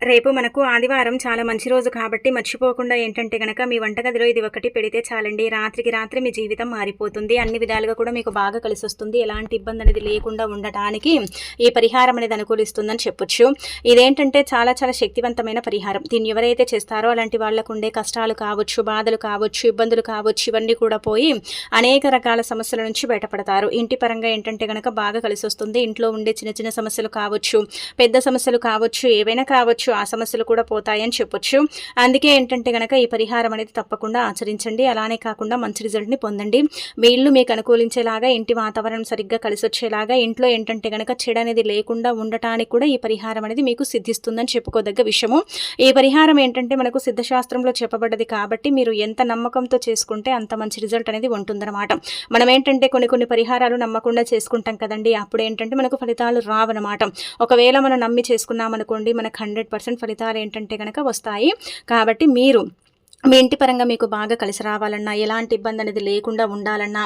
రేపు మనకు ఆదివారం చాలా మంచి రోజు కాబట్టి మర్చిపోకుండా ఏంటంటే గనక మీ వంటగదిలో ఇది ఒకటి పెడితే చాలండి. రాత్రికి రాత్రి మీ జీవితం మారిపోతుంది. అన్ని విధాలుగా కూడా మీకు బాగా కలిసొస్తుంది. ఎలాంటి ఇబ్బంది అనేది లేకుండా ఉండటానికి ఈ పరిహారం అనేది అనుకూలిస్తుందని చెప్పొచ్చు. ఇదేంటంటే చాలా చాలా శక్తివంతమైన పరిహారం. దీన్ని ఎవరైతే చేస్తారో అలాంటి వాళ్ళకు ఉండే కష్టాలు కావచ్చు, బాధలు కావచ్చు, ఇబ్బందులు కావచ్చు, ఇవన్నీ కూడా పోయి అనేక రకాల సమస్యల నుంచి బయటపడతారు. ఇంటి పరంగా ఏంటంటే గనక బాగా కలిసొస్తుంది. ఇంట్లో ఉండే చిన్న చిన్న సమస్యలు కావచ్చు, పెద్ద సమస్యలు కావచ్చు, ఏవైనా కావచ్చు, ఆ సమస్యలు కూడా పోతాయని చెప్పొచ్చు. అందుకే ఏంటంటే గనక ఈ పరిహారం అనేది తప్పకుండా ఆచరించండి. అలానే కాకుండా మంచి రిజల్ట్ని పొందండి. మీ ఇల్లు మీకు అనుకూలించేలాగా, ఇంటి వాతావరణం సరిగ్గా కలిసి వచ్చేలాగా, ఇంట్లో ఏంటంటే గనక చెడు అనేది లేకుండా ఉండటానికి కూడా ఈ పరిహారం అనేది మీకు సిద్ధిస్తుందని చెప్పుకోదగ్గ విషయము. ఈ పరిహారం ఏంటంటే మనకు సిద్ధశాస్త్రంలో చెప్పబడ్డది కాబట్టి మీరు ఎంత నమ్మకంతో చేసుకుంటే అంత మంచి రిజల్ట్ అనేది ఉంటుందన్నమాట. మనం ఏంటంటే కొన్ని పరిహారాలు నమ్మకుండా చేసుకుంటాం కదండి, అప్పుడు ఏంటంటే మనకు ఫలితాలు రావన్నమాట. ఒకవేళ మనం నమ్మి చేసుకున్నాం అనుకోండి, మనకు 100% ఫలితాలు ఏంటంటే కనుక వస్తాయి. కాబట్టి మీరు మీ ఇంటి పరంగా మీకు బాగా కలిసి రావాలన్నా, ఎలాంటి ఇబ్బంది అనేది లేకుండా ఉండాలన్నా,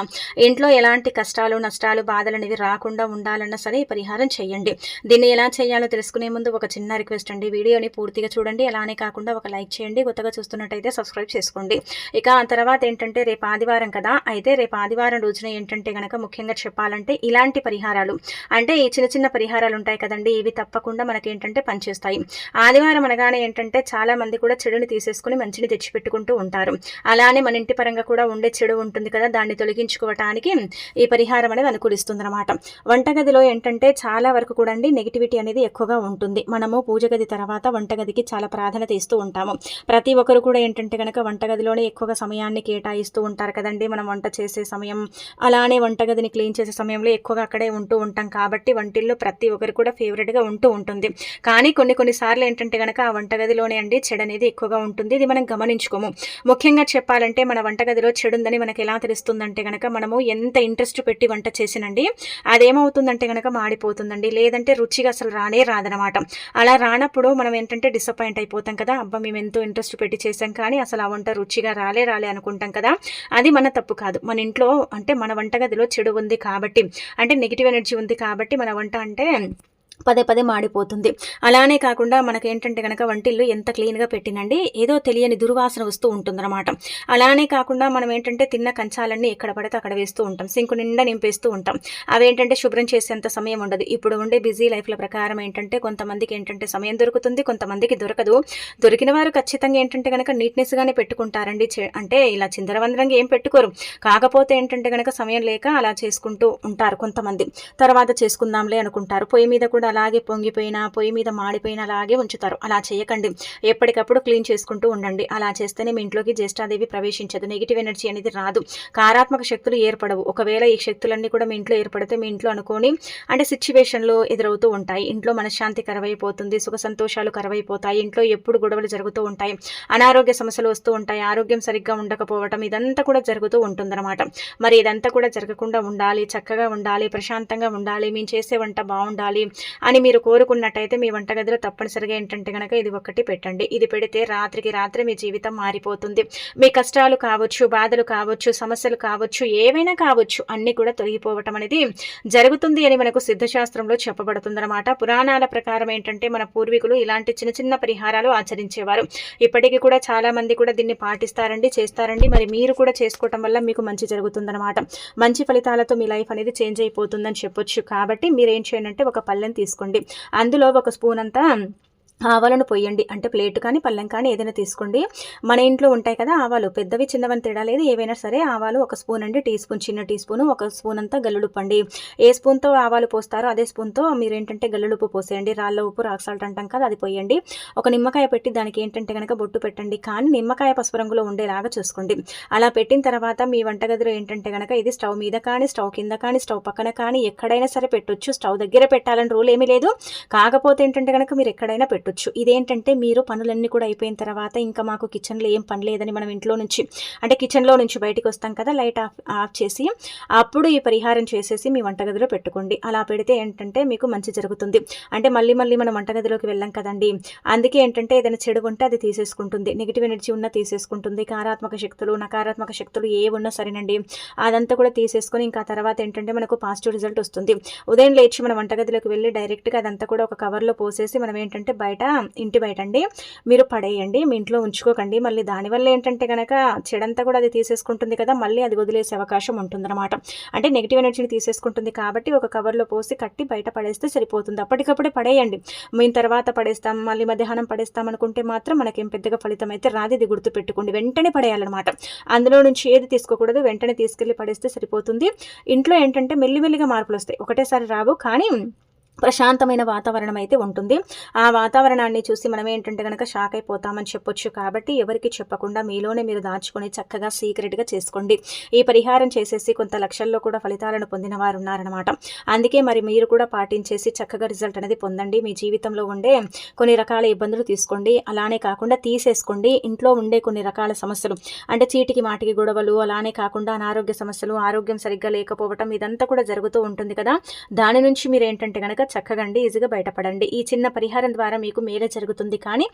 ఇంట్లో ఎలాంటి కష్టాలు, నష్టాలు, బాధలు అనేవి రాకుండా ఉండాలన్నా సరే ఈ పరిహారం చేయండి. దీన్ని ఎలా చేయాలో తెలుసుకునే ముందు ఒక చిన్న రిక్వెస్ట్ అండి, వీడియోని పూర్తిగా చూడండి. అలానే కాకుండా ఒక లైక్ చేయండి. కొత్తగా చూస్తున్నట్టయితే సబ్స్క్రైబ్ చేసుకోండి. ఇక ఆ తర్వాత ఏంటంటే రేపు ఆదివారం కదా, అయితే రేపు ఆదివారం రోజున ఏంటంటే కనుక ముఖ్యంగా చెప్పాలంటే ఇలాంటి పరిహారాలు అంటే ఈ చిన్న చిన్న పరిహారాలు ఉంటాయి కదండి, ఇవి తప్పకుండా మనకేంటంటే పనిచేస్తాయి. ఆదివారం అనగానే ఏంటంటే చాలా మంది కూడా చెడుని తీసేసుకుని మంచిని తెచ్చిపెట్టుకుంటూ ఉంటారు. అలానే మన ఇంటి పరంగా కూడా ఉండే చెడు ఉంటుంది కదా, దాన్ని తొలగించుకోవటానికి ఈ పరిహారం అనేది అనుకూలిస్తుంది అనమాట. వంటగదిలో ఏంటంటే చాలా వరకు కూడా నెగిటివిటీ అనేది ఎక్కువగా ఉంటుంది. మనము పూజ గది తర్వాత వంటగదికి చాలా ప్రాధాన్యత ఇస్తూ ఉంటాము. ప్రతి ఒక్కరు కూడా ఏంటంటే కనుక వంటగదిలోనే ఎక్కువగా సమయాన్ని కేటాయిస్తూ ఉంటారు కదండి. మనం వంట చేసే సమయం, అలానే వంటగదిని క్లీన్ చేసే సమయంలో ఎక్కువగా అక్కడే ఉంటూ ఉంటాం కాబట్టి వంటిల్లో ప్రతి ఒక్కరు కూడా ఫేవరెట్గా ఉంటూ ఉంటుంది. కానీ కొన్నిసార్లు ఏంటంటే కనుక ఆ వంటగదిలోనే చెడు అనేది ఎక్కువగా ఉంటుంది. ఇది మనం గమనించుకోము. ముఖ్యంగా చెప్పాలంటే మన వంటగదిలో చెడు ఉందని మనకు ఎలా తెలుస్తుందంటే కనుక మనము ఎంత ఇంట్రెస్ట్ పెట్టి వంట చేసినండి అదేమవుతుందంటే కనుక మాడిపోతుందండి, లేదంటే రుచిగా అసలు రాదనమాట. అలా రానప్పుడు మనం ఏంటంటే డిసప్పాయింట్ అయిపోతాం కదా, అబ్బా మేము ఎంతో ఇంట్రెస్ట్ పెట్టి చేసాం కానీ అసలు ఆ వంట రుచిగా రాలే అనుకుంటాం కదా. అది మన తప్పు కాదు. మన ఇంట్లో అంటే మన వంటగదిలో చెడు ఉంది కాబట్టి, అంటే నెగిటివ్ ఎనర్జీ ఉంది కాబట్టి మన వంట అంటే పదే పదే మాడిపోతుంది. అలానే కాకుండా మనకేంటంటే కనుక వంటిల్లు ఎంత క్లీన్గా పెట్టినండి ఏదో తెలియని దుర్వాసన వస్తూ ఉంటుందన్నమాట. అలానే కాకుండా మనం ఏంటంటే తిన్న కంచాలన్నీ ఎక్కడ పడితే అక్కడ వేస్తూ ఉంటాం, సింకు నిండా నింపేస్తూ ఉంటాం. అవేంటంటే శుభ్రం చేసేంత సమయం ఉండదు. ఇప్పుడు ఉండే బిజీ లైఫ్ల ప్రకారం ఏంటంటే కొంతమందికి ఏంటంటే సమయం దొరుకుతుంది, కొంతమందికి దొరకదు. దొరికిన వారు ఖచ్చితంగా ఏంటంటే కనుక నీట్నెస్గానే పెట్టుకుంటారండి. అంటే ఇలా చిందరవందరంగా ఏం పెట్టుకోరు. కాకపోతే ఏంటంటే కనుక సమయం లేక అలా చేసుకుంటూ ఉంటారు కొంతమంది. తర్వాత చేసుకుందాంలే అనుకుంటారు. పొయ్యి మీద కూడా అలాగే పొంగిపోయినా, పొయ్యి మీద మాడిపోయినా అలాగే ఉంచుతారు. అలా చేయకండి. ఎప్పటికప్పుడు క్లీన్ చేసుకుంటూ ఉండండి. అలా చేస్తేనే మీ ఇంట్లోకి జ్యేష్ఠాదేవి ప్రవేశించదు, నెగిటివ్ ఎనర్జీ అనేది రాదు, కారాత్మక శక్తులు ఏర్పడవు. ఒకవేళ ఈ శక్తులన్నీ కూడా మీ ఇంట్లో ఏర్పడితే మీ ఇంట్లో అనుకోని సిచ్యువేషన్లు ఎదురవుతూ ఉంటాయి. ఇంట్లో మనశ్శాంతి కరువైపోతుంది, సుఖ సంతోషాలు కరువైపోతాయి. ఇంట్లో ఎప్పుడు గొడవలు జరుగుతూ ఉంటాయి, అనారోగ్య సమస్యలు వస్తూ ఉంటాయి, ఆరోగ్యం సరిగ్గా ఉండకపోవటం ఇదంతా కూడా జరుగుతూ ఉంటుందన్నమాట. మరి ఇదంతా కూడా జరగకుండా ఉండాలి, చక్కగా ఉండాలి, ప్రశాంతంగా ఉండాలి, మేము చేసే వంట బాగుండాలి అని మీరు కోరుకున్నట్టయితే మీ వంటగదిలో తప్పనిసరిగా ఏంటంటే కనుక ఇది ఒకటి పెట్టండి. ఇది పెడితే రాత్రికి రాత్రి మీ జీవితం మారిపోతుంది. మీ కష్టాలు కావచ్చు, బాధలు కావచ్చు, సమస్యలు కావచ్చు, ఏవైనా కావచ్చు, అన్నీ కూడా తొలగిపోవటం అనేది జరుగుతుంది అని మనకు సిద్ధశాస్త్రంలో చెప్పబడుతుందన్నమాట. పురాణాల ప్రకారం ఏంటంటే మన పూర్వీకులు ఇలాంటి చిన్న చిన్న పరిహారాలు ఆచరించేవారు. ఇప్పటికీ కూడా చాలా మంది కూడా దీన్ని పాటిస్తారండి, చేస్తారండి. మరి మీరు కూడా చేసుకోవటం వల్ల మీకు మంచి జరుగుతుందన్నమాట. మంచి ఫలితాలతో మీ లైఫ్ అనేది చేంజ్ అయిపోతుందని చెప్పొచ్చు. కాబట్టి మీరు ఏం చేయండి అంటే ఒక పళ్ళెం తీసుకోండి, అందులో ఒక స్పూన్ అంతా ఆవాలను పొయ్యండి. అంటే ప్లేట్ కానీ పళ్ళెం కానీ ఏదైనా తీసుకోండి. మన ఇంట్లో ఉంటాయి కదా ఆవాలు, పెద్దవి చిన్నవని తేడా లేదు, ఏవైనా సరే ఆవాలు ఒక స్పూన్ అండి, టీ స్పూన్, చిన్న టీ స్పూను, ఒక స్పూన్ అంతా గల్లుడుప్పండి. ఏ స్పూన్తో ఆవాలు పోస్తారో అదే స్పూన్తో మీరు ఏంటంటే గల్లుడుప్పు పోసేయండి. రాళ్ళ ఉప్పు, రాక్ సాల్ట్ అంటాం కదా, అది పోయండి. ఒక నిమ్మకాయ పెట్టి దానికి ఏంటంటే కనుక బొట్టు పెట్టండి, కానీ నిమ్మకాయ పసుపు రంగులో ఉండేలాగా చూసుకోండి. అలా పెట్టిన తర్వాత మీ వంటగదిలో ఏంటంటే కనుక ఇది స్టవ్ మీద కానీ, స్టవ్ కింద కానీ, స్టవ్ పక్కన కానీ ఎక్కడైనా సరే పెట్టొచ్చు. స్టవ్ దగ్గర పెట్టాలని రూల్ ఏమీ లేదు. కాకపోతే ఏంటంటే కనుక మీరు ఎక్కడైనా పెట్టొచ్చు. ఇదేంటంటే మీరు పనులన్నీ కూడా అయిపోయిన తర్వాత ఇంకా మాకు కిచెన్లో ఏం పని లేదని మనం ఇంట్లో నుంచి అంటే కిచెన్లో నుంచి బయటికి వస్తాం కదా, లైట్ ఆఫ్ చేసి అప్పుడు ఈ పరిహారం చేసేసి మీ వంటగదిలో పెట్టుకోండి. అలా పెడితే ఏంటంటే మీకు మంచి జరుగుతుంది. అంటే మళ్ళీ మనం వంటగదిలోకి వెళ్ళాం కదండి, అందుకే ఏంటంటే ఏదైనా చెడు ఉంటే అది తీసేసుకుంటుంది, నెగిటివ్ ఎనర్జీ ఉన్నా తీసేసుకుంటుంది, కారాత్మక శక్తులు, నకారాత్మక శక్తులు ఏ ఉన్నా సరేనండి అదంతా కూడా తీసేసుకొని ఇంకా తర్వాత ఏంటంటే మనకు పాజిటివ్ రిజల్ట్ వస్తుంది. ఉదయం లేచి మన వంటగదిలోకి వెళ్ళి డైరెక్ట్గా అదంతా కూడా ఒక కవర్లో పోసేసి మనం ఏంటంటే బయట ఇంటి బయట అండి మీరు పడేయండి, మీ ఇంట్లో ఉంచుకోకండి. మళ్ళీ దానివల్ల ఏంటంటే కనుక చెడంతా కూడా అది తీసేసుకుంటుంది కదా, మళ్ళీ అది వదిలేసే అవకాశం ఉంటుందన్నమాట. అంటే నెగిటివ్ ఎనర్జీని తీసేసుకుంటుంది కాబట్టి ఒక కవర్లో పోసి కట్టి బయట పడేస్తే సరిపోతుంది. అప్పటికప్పుడే పడేయండి. మేము తర్వాత పడేస్తాం, మళ్ళీ మధ్యాహ్నం పడేస్తాం అనుకుంటే మాత్రం మనకేం పెద్దగా ఫలితం అయితే రాదు. ఇది గుర్తుపెట్టుకోండి, వెంటనే పడేయాలన్నమాట. అందులో నుంచి ఏది తీసుకోకూడదు, వెంటనే తీసుకెళ్ళి పడేస్తే సరిపోతుంది. ఇంట్లో ఏంటంటే మెల్లిమెల్లిగా మార్పులు వస్తాయి, ఒకటేసారి రావు, కానీ ప్రశాంతమైన వాతావరణం అయితే ఉంటుంది. ఆ వాతావరణాన్ని చూసి మనం ఏంటంటే కనుక షాక్ అయిపోతామని చెప్పొచ్చు. కాబట్టి ఎవరికి చెప్పకుండా మీలోనే మీరు దాచుకొని చక్కగా సీక్రెట్గా చేసుకోండి. ఈ పరిహారం చేసేసి కొంత లక్షల్లో కూడా ఫలితాలను పొందిన వారు ఉన్నారనమాట. అందుకే మరి మీరు కూడా పాటించేసి చక్కగా రిజల్ట్ అనేది పొందండి. మీ జీవితంలో ఉండే కొన్ని రకాల ఇబ్బందులు తీసుకోండి, అలానే కాకుండా తీసేసుకోండి. ఇంట్లో ఉండే కొన్ని రకాల సమస్యలు అంటే చీటికి మాటికి గొడవలు, అలానే కాకుండా అనారోగ్య సమస్యలు, ఆరోగ్యం సరిగ్గా లేకపోవటం, ఇదంతా కూడా జరుగుతూ ఉంటుంది కదా. దాని నుంచి మీరు ఏంటంటే కనుక చక్కగా ఈజీగా బయటపడండి. ఈ చిన్న పరిహారం ద్వారా మీకు మేలే జరుగుతుంది, కానీ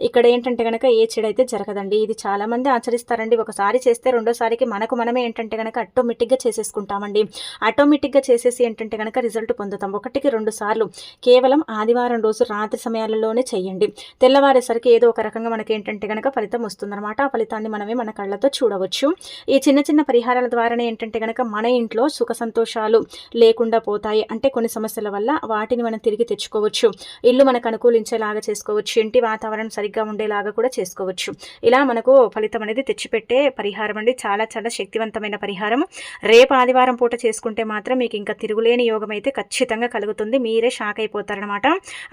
ఇక్కడ ఏంటంటే కనుక ఏ చెడైతే జరగదండి. ఇది చాలా మంది ఆచరిస్తారండి. ఒకసారి చేస్తే రెండోసారికి మనమే ఏంటంటే కనుక ఆటోమేటిక్గా చేసేసుకుంటామండి. ఆటోమేటిక్గా చేసేసి ఏంటంటే కనుక రిజల్ట్ పొందుతాం. 1-2 సార్లు కేవలం ఆదివారం రోజు రాత్రి సమయాలలోనే చేయండి. తెల్లవారేసరికి ఏదో ఒక రకంగా మనకి ఏంటంటే కనుక ఫలితం వస్తుందన్నమాట. ఆ ఫలితాన్ని మనమే మన కళ్ళతో చూడవచ్చు. ఈ చిన్న పరిహారాల ద్వారానే ఏంటంటే కనుక మన ఇంట్లో సుఖ సంతోషాలు లేకుండా పోతాయి. అంటే కొన్ని సమస్యల వల్ల వాటిని మనం తిరిగి తెచ్చుకోవచ్చు. ఇల్లు మనకు అనుకూలించేలాగా చేసుకోవచ్చు. ఇంటి వాతావరణం సరిగ్గా ఉండేలాగా కూడా చేసుకోవచ్చు. ఇలా మనకు ఫలితం అనేది తెచ్చిపెట్టే పరిహారం అండి. చాలా చాలా శక్తివంతమైన పరిహారం. రేపు ఆదివారం పూట చేసుకుంటే మాత్రం మీకు ఇంకా తిరుగులేని యోగం అయితే ఖచ్చితంగా కలుగుతుంది. మీరే షాక్ అయిపోతారనమాట.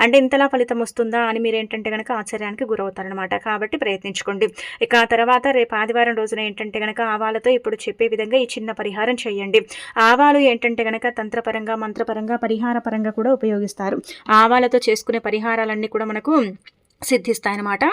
అంటే ఇంతలా ఫలితం వస్తుందా అని మీరు ఏంటంటే కనుక ఆశ్చర్యానికి గురవుతారనమాట. కాబట్టి ప్రయత్నించుకోండి. ఇక ఆ తర్వాత రేపు ఆదివారం రోజున ఏంటంటే కనుక ఆవాలతో ఇప్పుడు చెప్పే విధంగా ఈ చిన్న పరిహారం చేయండి. ఆవాలు ఏంటంటే కనుక తంత్రపరంగా, మంత్రపరంగా, పరిహార పరంగా కూడా ఉపయోగిస్తారు. ఆవాలతో చేసుకునే పరిహారాలన్నీ కూడా మనకు సిద్ధిస్తాయన్నమాట.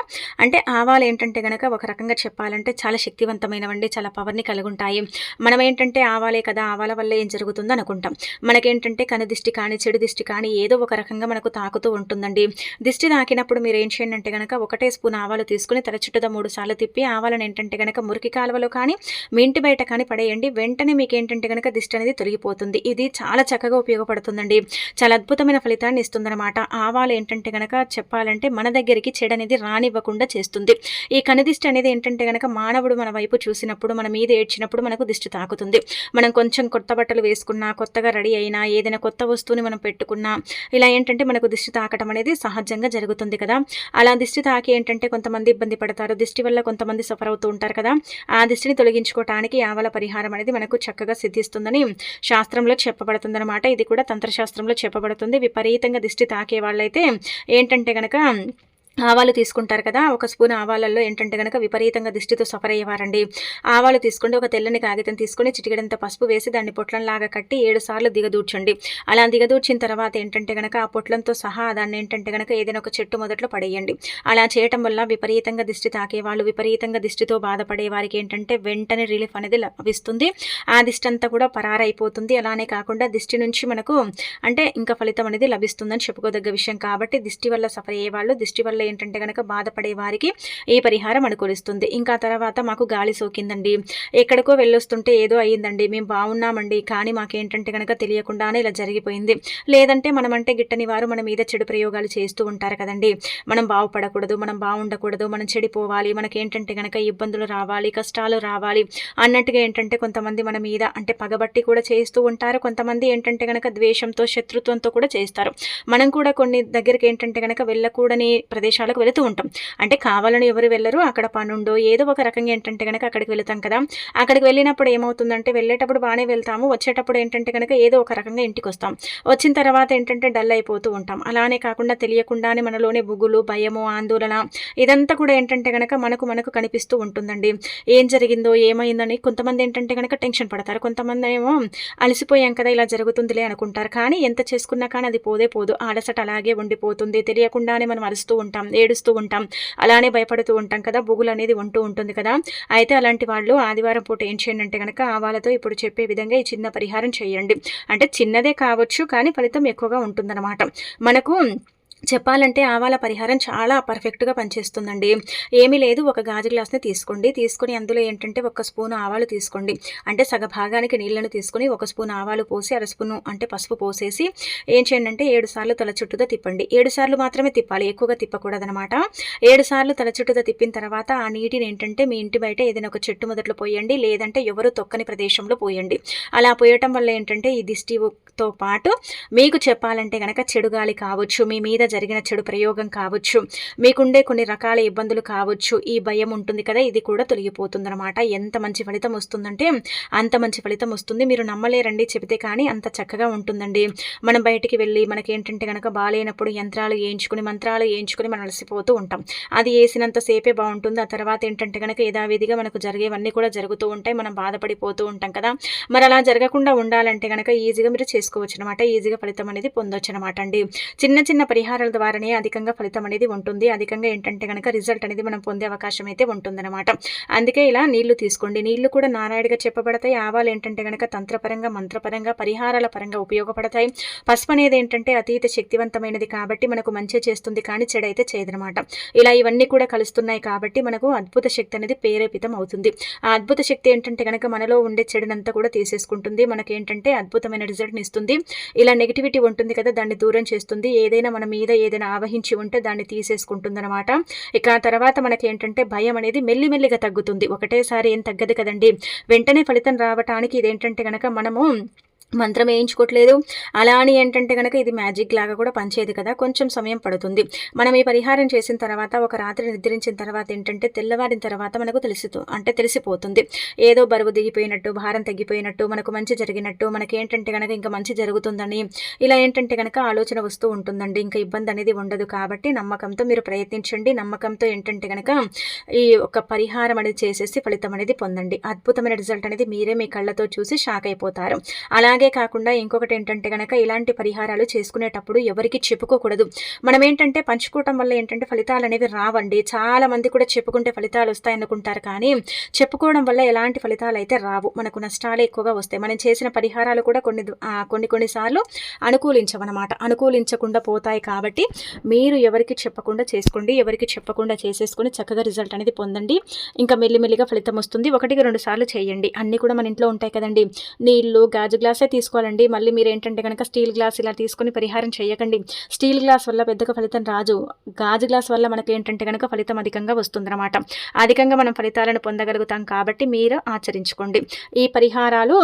అంటే ఆవాలు ఏంటంటే కనుక ఒక రకంగా చెప్పాలంటే చాలా శక్తివంతమైనవండి, చాలా పవర్ని కలిగి ఉంటాయి. మనం ఏంటంటే ఆవాలే కదా, ఆవాల వల్ల ఏం జరుగుతుందో అనుకుంటాం. మనకేంటంటే కనుదిష్టి కానీ, చెడు దిష్టి కానీ ఏదో ఒక రకంగా మనకు తాకుతూ ఉంటుందండి. దిష్టి తాకినప్పుడు మీరు ఏం చేయండి అంటే కనుక 1 స్పూన్ ఆవాలు తీసుకుని తల చుట్టూతో 3 సార్లు తిప్పి ఆవాలను ఏంటంటే కనుక మురికి కాలువలో కానీ, మీ ఇంటి బయట కానీ పడేయండి. వెంటనే మీకు ఏంటంటే కనుక దిష్టి అనేది తొలగిపోతుంది. ఇది చాలా చక్కగా ఉపయోగపడుతుందండి. చాలా అద్భుతమైన ఫలితాన్ని ఇస్తుందన్నమాట. ఆవాలు ఏంటంటే కనుక చెప్పాలంటే మన దగ్గరికి చెడు అనేది రానివ్వకుండా చేస్తుంది. ఈ కనుదిష్టి అనేది ఏంటంటే కనుక మానవుడు మన వైపు చూసినప్పుడు, మన మీద ఏడ్చినప్పుడు మనకు దిష్టి తాకుతుంది. మనం కొంచెం కొత్త బట్టలు వేసుకున్నా, కొత్తగా రెడీ అయినా, ఏదైనా కొత్త వస్తువుని మనం పెట్టుకున్నా, ఇలా ఏంటంటే మనకు దిష్టి తాకటం అనేది సహజంగా జరుగుతుంది కదా. అలా దిష్టి తాకి ఏంటంటే కొంతమంది ఇబ్బంది పడతారు. దిష్టి వల్ల కొంతమంది సఫర్ అవుతూ ఉంటారు కదా. ఆ దిష్టిని తొలగించుకోవటానికి ఆవల పరిహారం అనేది మనకు చక్కగా సిద్ధిస్తుందని శాస్త్రంలో చెప్పబడుతుందన్నమాట. ఇది కూడా తంత్రశాస్త్రంలో చెప్పబడుతుంది. విపరీతంగా దిష్టి తాకే వాళ్ళైతే ఏంటంటే కనుక ఆవాలు తీసుకుంటారు కదా, 1 స్పూన్ ఆవాలలో ఏంటంటే కనుక విపరీతంగా దిష్టితో సఫర్ అయ్యేవారండి. ఆవాలు తీసుకుంటే ఒక తెల్లని కాగితం తీసుకొని చిటికెడంత పసుపు వేసి దాన్ని పొట్లంలాగా కట్టి 7 సార్లు దిగదూర్చండి. అలా దిగదూర్చిన తర్వాత ఏంటంటే కనుక ఆ పొట్లంతో సహా దాన్ని ఏంటంటే కనుక ఏదైనా ఒక చెట్టు మొదట్లో పడేయండి. అలా చేయటం వల్ల విపరీతంగా దిష్టి తాకేవాళ్ళు, విపరీతంగా దిష్టితో బాధపడే వారికి ఏంటంటే వెంటనే రిలీఫ్ అనేది లభిస్తుంది. ఆ దిష్టి అంతా కూడా పరారైపోతుంది. అలానే కాకుండా దిష్టి నుంచి మనకు అంటే ఇంకా ఫలితం అనేది లభిస్తుందని చెప్పుకోదగ్గ విషయం. కాబట్టి దిష్టి వల్ల సఫర్ అయ్యేవాళ్ళు, దిష్టి వల్ల ఏంటంటే కనుక బాధపడే వారికి ఈ పరిహారం అనుకూలిస్తుంది. ఇంకా తర్వాత మాకు గాలి సోకిందండి, ఎక్కడికో వెళ్ళొస్తుంటే ఏదో అయ్యిందండి, మేము బాగున్నామండి, కానీ మాకేంటంటే కనుక తెలియకుండానే ఇలా జరిగిపోయింది. లేదంటే మనం అంటే గిట్టని వారు మన మీద చెడు ప్రయోగాలు చేస్తూ ఉంటారు కదండి. మనం బాగుపడకూడదు, మనం బాగుండకూడదు, మనం చెడిపోవాలి, మనకేంటంటే కనుక ఇబ్బందులు రావాలి, కష్టాలు రావాలి అన్నట్టుగా ఏంటంటే కొంతమంది మన మీద అంటే పగబట్టి కూడా చేస్తూ ఉంటారు. కొంతమంది ఏంటంటే కనుక ద్వేషంతో, శత్రుత్వంతో కూడా చేస్తారు. మనం కూడా కొన్ని దగ్గరికి ఏంటంటే కనుక వెళ్ళకూడని ప్రదేశాలకు వెళుతూ ఉంటాం. అంటే కావాలని ఎవరు వెళ్ళరు, అక్కడ పనుండో ఏదో ఒక రకంగా ఏంటంటే కనుక అక్కడికి వెళతాం కదా. అక్కడికి వెళ్ళినప్పుడు ఏమవుతుందంటే వెళ్ళేటప్పుడు బాగానే వెళ్తాము, వచ్చేటప్పుడు ఏంటంటే కనుక ఏదో ఒక రకంగా ఇంటికి వస్తాం. వచ్చిన తర్వాత ఏంటంటే డల్ అయిపోతూ ఉంటాం. అలానే కాకుండా తెలియకుండానే మనలోనే బుగులు, భయము, ఆందోళన ఇదంతా కూడా ఏంటంటే కనుక మనకు కనిపిస్తూ ఉంటుందండి. ఏం జరిగిందో ఏమైందని కొంతమంది ఏంటంటే కనుక టెన్షన్ పడతారు. కొంతమంది ఏమో అలసిపోయాం కదా ఇలా జరుగుతుందిలే అనుకుంటారు. కానీ ఎంత చేసుకున్నా కానీ అది పోదు, అలసట అలాగే ఉండిపోతుంది. తెలియకుండానే మనం అరుస్తూ ఉంటాం, ఏడుస్తూ ఉంటాం, అలానే భయపడుతూ ఉంటాం కదా, బుగులు అనేది ఉంటుంది కదా. అయితే అలాంటి వాళ్ళు ఆదివారం పూట ఏం చేయండి అంటే కనుక ఆవాలతో ఇప్పుడు చెప్పే విధంగా ఈ చిన్న పరిహారం చేయండి. అంటే చిన్నదే కావచ్చు, కానీ ఫలితం ఎక్కువగా ఉంటుందన్నమాట. మనకు చెప్పాలంటే ఆవాల పరిహారం చాలా పర్ఫెక్ట్‌గా పనిచేస్తుందండి. ఏమీ లేదు, ఒక గాజు గ్లాస్‌ని తీసుకోండి. తీసుకొని అందులో ఏంటంటే ఒక స్పూను ఆవాలు తీసుకోండి. అంటే సగభాగానికి నీళ్ళను తీసుకొని ఒక స్పూన్ ఆవాలు పోసి, అర స్పూను అంటే పసుపు పోసేసి ఏం చేయండి అంటే 7 సార్లు తల చుట్టూతా తిప్పండి. 7 సార్లు మాత్రమే తిప్పాలి, ఎక్కువగా తిప్పకూడదనమాట. 7 సార్లు తల చుట్టూతా తిప్పిన తర్వాత ఆ నీటిని ఏంటంటే మీ ఇంటి బయట ఏదైనా ఒక చెట్టు మొదట్లో పోయండి, లేదంటే ఎవరు తొక్కని ప్రదేశంలో పోయండి. అలా పోయటం వల్ల ఏంటంటే ఈ దిష్టితో పాటు మీకు చెప్పాలంటే గనక చెడు గాలి కావచ్చు, మీ మీద జరిగిన చెడు ప్రయోగం కావచ్చు, మీకుండే కొన్ని రకాల ఇబ్బందులు కావచ్చు, ఈ భయం ఉంటుంది కదా, ఇది కూడా తొలగిపోతుందన్నమాట. ఎంత మంచి ఫలితం వస్తుందంటే అంత మంచి ఫలితం వస్తుంది. మీరు నమ్మలేరండి చెబితే కానీ, అంత చక్కగా ఉంటుందండి. మనం బయటికి వెళ్ళి మనకేంటంటే గనక బాలేనప్పుడు యంత్రాలు వేయించుకుని మంత్రాలు వేయించుకుని మనం అలసిపోతూ ఉంటాం. అది వేసినంత సేపే బాగుంటుంది. ఆ తర్వాత ఏంటంటే గనక యథావిధిగా మనకు జరిగేవన్నీ కూడా జరుగుతూ ఉంటాయి. మనం బాధపడిపోతూ ఉంటాం కదా. మరి అలా జరగకుండా ఉండాలంటే గనక ఈజీగా మీరు చేసుకోవచ్చు అనమాట. ఈజీగా ఫలితం అనేది పొందొచ్చు అనమాట అండి. చిన్న చిన్న పరిహారాల ద్వారానే అధికంగా ఫలితం అనేది ఉంటుంది. అధికంగా ఏంటంటే గనక రిజల్ట్ అనేది మనం పొందే అవకాశం అయితే ఉంటుందన్నమాట. అందుకే ఇలా నీళ్లు తీసుకోండి. నీళ్లు కూడా నారాయణగా చెప్పబడతాయి. ఆవాలు ఏంటంటే గనక తంత్రపరంగా, మంత్రపరంగా, పరిహారాల పరంగా ఉపయోగపడతాయి. పసుపు అనేది ఏంటంటే అతీత శక్తివంతమైనది కాబట్టి మనకు మంచి చేస్తుంది, కానీ చెడైతే చేయదనమాట. ఇలా ఇవన్నీ కూడా కలుస్తున్నాయి కాబట్టి మనకు అద్భుత శక్తి అనేది ప్రేరేపితం అవుతుంది. ఆ అద్భుత శక్తి ఏంటంటే గనక మనలో ఉండే చెడునంతా కూడా తీసేసుకుంటుంది. మనకేంటంటే అద్భుతమైన రిజల్ట్ని ఇస్తుంది. ఇలా నెగిటివిటీ ఉంటుంది కదా, దాన్ని దూరం చేస్తుంది. ఏదైనా మన మీద ఏదైనా ఆవహించి ఉంటే దాన్ని తీసేసుకుంటుందన్నమాట. ఇక తర్వాత మనకేంటంటే భయం అనేది మెల్లిమెల్లిగా తగ్గుతుంది. ఒకటేసారి ఏం తగ్గదు కదండి. వెంటనే ఫలితం రావటానికి ఇదేంటంటే గనక మనము మంత్రం వేయించుకోవట్లేదు. అలా అని ఏంటంటే గనక ఇది మ్యాజిక్ లాగా కూడా పనిచేయదు కదా, కొంచెం సమయం పడుతుంది. మనం ఈ పరిహారం చేసిన తర్వాత ఒక రాత్రి నిద్రించిన తర్వాత ఏంటంటే తెల్లవారిన తర్వాత మనకు తెలిసిపోతుంది. ఏదో బరువు దిగిపోయినట్టు, భారం తగ్గిపోయినట్టు, మనకు మంచి జరిగినట్టు, మనకేంటంటే గనక ఇంకా మంచి జరుగుతుందని ఇలా ఏంటంటే గనక ఆలోచన వస్తూ ఉంటుందండి. ఇంకా ఇబ్బంది అనేది ఉండదు. కాబట్టి నమ్మకంతో మీరు ప్రయత్నించండి. నమ్మకంతో ఏంటంటే గనక ఈ ఒక పరిహారం అనేది చేసేసి ఫలితం అనేది పొందండి. అద్భుతమైన రిజల్ట్ అనేది మీరే మీ కళ్ళతో చూసి షాక్ అయిపోతారు. అలాగే కాకుండా ఇంకొకటి ఏంటంటే గనక ఇలాంటి పరిహారాలు చేసుకునేటప్పుడు ఎవరికి చెప్పుకోకూడదు. మనం ఏంటంటే పంచుకోవటం వల్ల ఏంటంటే ఫలితాలు అనేవి రావండి. చాలా మంది కూడా చెప్పుకుంటే ఫలితాలు వస్తాయి అనుకుంటారు, కానీ చెప్పుకోవడం వల్ల ఎలాంటి ఫలితాలు అయితే రావు. మనకు నష్టాలే ఎక్కువగా వస్తాయి. మనం చేసిన పరిహారాలు కూడా కొన్నిసార్లు అనుకూలించవన్నమాట. అనుకూలించకుండా పోతాయి. కాబట్టి మీరు ఎవరికి చెప్పకుండా చేసుకోండి. ఎవరికి చెప్పకుండా చేసేసుకొని చక్కగా రిజల్ట్ అనేది పొందండి. ఇంకా మెల్లిమెల్లిగా ఫలితం వస్తుంది. 1-2 సార్లు చేయండి. అన్నీ కూడా మన ఇంట్లో ఉంటాయి కదండి. నీళ్లు గాజు గ్లాసే తీసుకోవాలండి. మళ్ళీ మీరు ఏంటంటే కనుక స్టీల్ గ్లాస్ ఇలా తీసుకొని పరిహారం చేయకండి. స్టీల్ గ్లాస్ వల్ల పెద్దగా ఫలితం రాదు. గాజు గ్లాస్ వల్ల మనకి ఏంటంటే కనుక ఫలితం అధికంగా వస్తుందన్నమాట. అధికంగా మనం ఫలితాలను పొందగలుగుతాం. కాబట్టి మీరు ఆచరించుకోండి ఈ పరిహారాలు.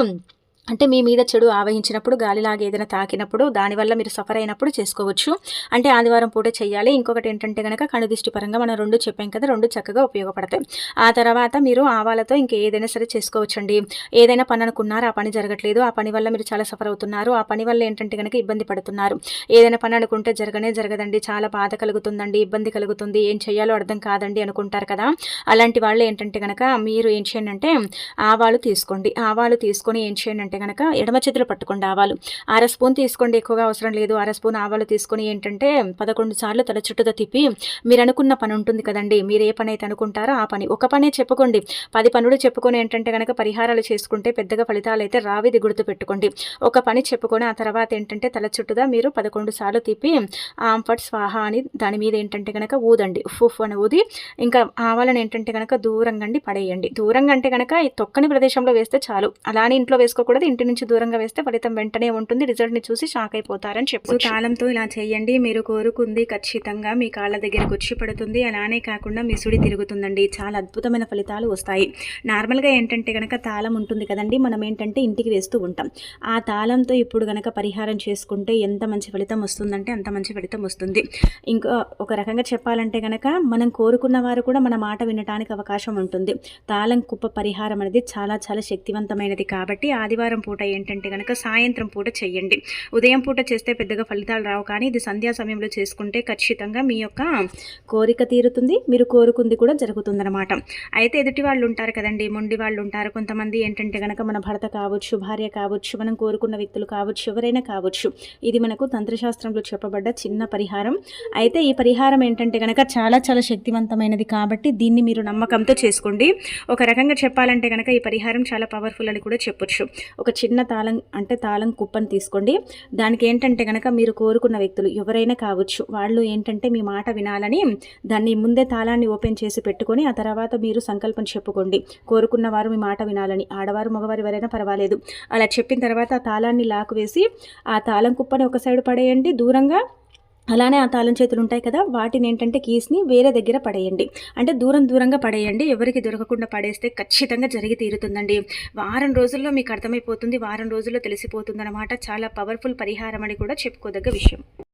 అంటే మీ మీద చెడు ఆవహించినప్పుడు, గాలిలాగా ఏదైనా తాకినప్పుడు, దానివల్ల మీరు సఫర్ అయినప్పుడు చేసుకోవచ్చు. అంటే ఆదివారం పూట చేయాలి. ఇంకొకటి ఏంటంటే కనుక కనుదిష్టి పరంగా మనం 2 చెప్పాం కదా, 2 చక్కగా ఉపయోగపడతాయి. ఆ తర్వాత మీరు ఆవాలతో ఇంకా ఏదైనా సరే చేసుకోవచ్చండి. ఏదైనా పని అనుకున్నారు, ఆ పని జరగట్లేదు, ఆ పని వల్ల మీరు చాలా సఫర్ అవుతున్నారు, ఆ పని వల్ల ఏంటంటే కనుక ఇబ్బంది పడుతున్నారు. ఏదైనా పని అనుకుంటే జరగదండి, చాలా బాధ కలుగుతుందండి, ఇబ్బంది కలుగుతుంది, ఏం చేయాలో అర్థం కాదండి అనుకుంటారు కదా. అలాంటి వాళ్ళు ఏంటంటే కనుక మీరు ఏం చేయండి అంటే ఆవాలు తీసుకోండి. ఆవాలు తీసుకొని ఏం చేయండి అంటే కనుక ఎడమ చేతిలో పట్టుకోండి. ఆవాలు 1/2 స్పూన్ తీసుకోండి, ఎక్కువగా అవసరం లేదు. 1/2 స్పూన్ ఆవాలు తీసుకొని ఏంటంటే 11 సార్లు తల చుట్టూతో తిప్పి మీరు అనుకున్న పని ఉంటుంది కదండి, మీరు ఏ పని అయితే అనుకుంటారో ఆ పని, ఒక పనే చెప్పుకోండి. 10 పనులు చెప్పుకొని ఏంటంటే కనుక పరిహారాలు చేసుకుంటే పెద్దగా ఫలితాలు అయితే రావిది గుర్తుపెట్టుకోండి. ఒక పని చెప్పుకొని ఆ తర్వాత ఏంటంటే తల చుట్టూదా మీరు 11 సార్లు తిప్పి ఆంఫట్ స్వాహ అని దాని మీద ఏంటంటే కనుక ఊదండి. ఉఫ్ అని ఊది ఇంకా ఆవాలను ఏంటంటే కనుక దూరంగా పడేయండి. దూరంగా అంటే కనుక ఈ తొక్కని ప్రదేశంలో వేస్తే చాలు. అలానే ఇంట్లో వేసుకోకూడదు. ఇంటి నుంచి దూరంగా వేస్తే ఫలితం వెంటనే ఉంటుంది. రిజల్ట్ ని చూసి షాక్ అయిపోతారని చెప్పొచ్చు. తాళంతో ఇలా చేయండి. మీరు కోరుకుంది ఖచ్చితంగా మీ కాళ్ళ దగ్గరకు వచ్చి పడుతుంది. అలానే కాకుండా మీ సుడి తిరుగుతుందండి. చాలా అద్భుతమైన ఫలితాలు వస్తాయి. నార్మల్గా ఏంటంటే కనుక తాళం ఉంటుంది కదండి, మనం ఏంటంటే ఇంటికి వేస్తూ ఉంటాం. ఆ తాళంతో ఇప్పుడు కనుక పరిహారం చేసుకుంటే ఎంత మంచి ఫలితం వస్తుందంటే అంత మంచి ఫలితం వస్తుంది. ఇంకా ఒక రకంగా చెప్పాలంటే కనుక మనం కోరుకున్న వారు కూడా మన మాట వినటానికి అవకాశం ఉంటుంది. తాళం కుప్ప పరిహారం అనేది చాలా చాలా శక్తివంతమైనది. కాబట్టి ఆదివారం పూట ఏంటంటే కనుక సాయంత్రం పూట చేయండి. ఉదయం పూట చేస్తే పెద్దగా ఫలితాలు రావు, కానీ ఇది సంధ్యా సమయంలో చేసుకుంటే ఖచ్చితంగా మీ యొక్క కోరిక తీరుతుంది, మీరు కోరుకుంది కూడా జరుగుతుందన్నమాట. అయితే ఎదుటి వాళ్ళు ఉంటారు కదండి, మొండి వాళ్ళు ఉంటారు. కొంతమంది ఏంటంటే కనుక మన భర్త కావచ్చు, భార్య కావచ్చు, మనం కోరుకున్న వ్యక్తులు కావచ్చు, ఎవరైనా కావచ్చు. ఇది మనకు తంత్రశాస్త్రంలో చెప్పబడ్డ చిన్న పరిహారం. అయితే ఈ పరిహారం ఏంటంటే కనుక చాలా చాలా శక్తివంతమైనది. కాబట్టి దీన్ని మీరు నమ్మకంతో చేసుకోండి. ఒక రకంగా చెప్పాలంటే కనుక ఈ పరిహారం చాలా పవర్ఫుల్ అని కూడా చెప్పొచ్చు. ఒక చిన్న తాళం అంటే తాళం కుప్పని తీసుకోండి. దానికి ఏంటంటే కనుక మీరు కోరుకున్న వ్యక్తులు ఎవరైనా కావచ్చు, వాళ్ళు ఏంటంటే మీ మాట వినాలని దాన్ని ముందే తాళాన్ని ఓపెన్ చేసి పెట్టుకొని ఆ తర్వాత మీరు సంకల్పం చెప్పుకోండి. కోరుకున్న వారు మీ మాట వినాలని, ఆడవారు మగవారు ఎవరైనా పర్వాలేదు. అలా చెప్పిన తర్వాత ఆ తాళాన్ని లాక్ వేసి ఆ తాళం కుప్పని ఒక సైడ్ పడేయండి దూరంగా. అలానే ఆ తాళం చేతులు ఉంటాయి కదా, వాటిని ఏంటంటే కీస్ని వేరే దగ్గర పడేయండి. అంటే దూరంగా పడేయండి. ఎవరికి దొరకకుండా పడేస్తే ఖచ్చితంగా జరిగి తీరుతుందండి. వారం రోజుల్లో మీకు అర్థమైపోతుంది, వారం రోజుల్లో తెలిసిపోతుంది అనమాట. చాలా పవర్ఫుల్ పరిహారం అని కూడా చెప్పుకోదగ్గ విషయం.